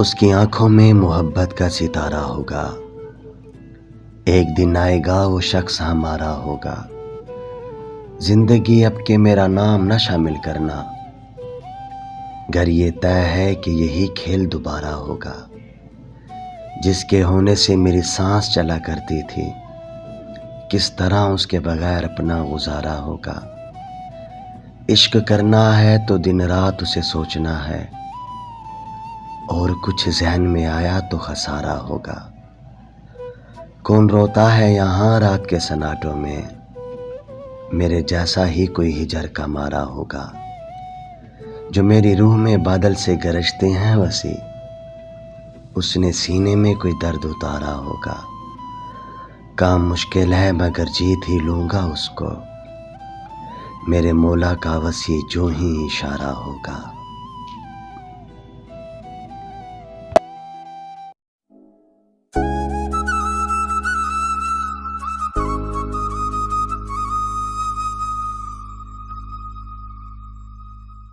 उसकी आंखों में मोहब्बत का सितारा होगा। एक दिन आएगा वो शख्स हमारा होगा। जिंदगी अब के मेरा नाम न शामिल करना, गर ये तय है कि यही खेल दोबारा होगा। जिसके होने से मेरी सांस चला करती थी, किस तरह उसके बगैर अपना गुजारा होगा। इश्क करना है तो दिन रात उसे सोचना है, और कुछ जहन में आया तो खसारा होगा। कौन रोता है यहाँ रात के सन्नाटों में, मेरे जैसा ही कोई हिजर का मारा होगा। जो मेरी रूह में बादल से गरजते हैं वसी, उसने सीने में कोई दर्द उतारा होगा। काम मुश्किल है मगर जीत ही लूँगा उसको, मेरे मौला का वसी जो ही इशारा होगा।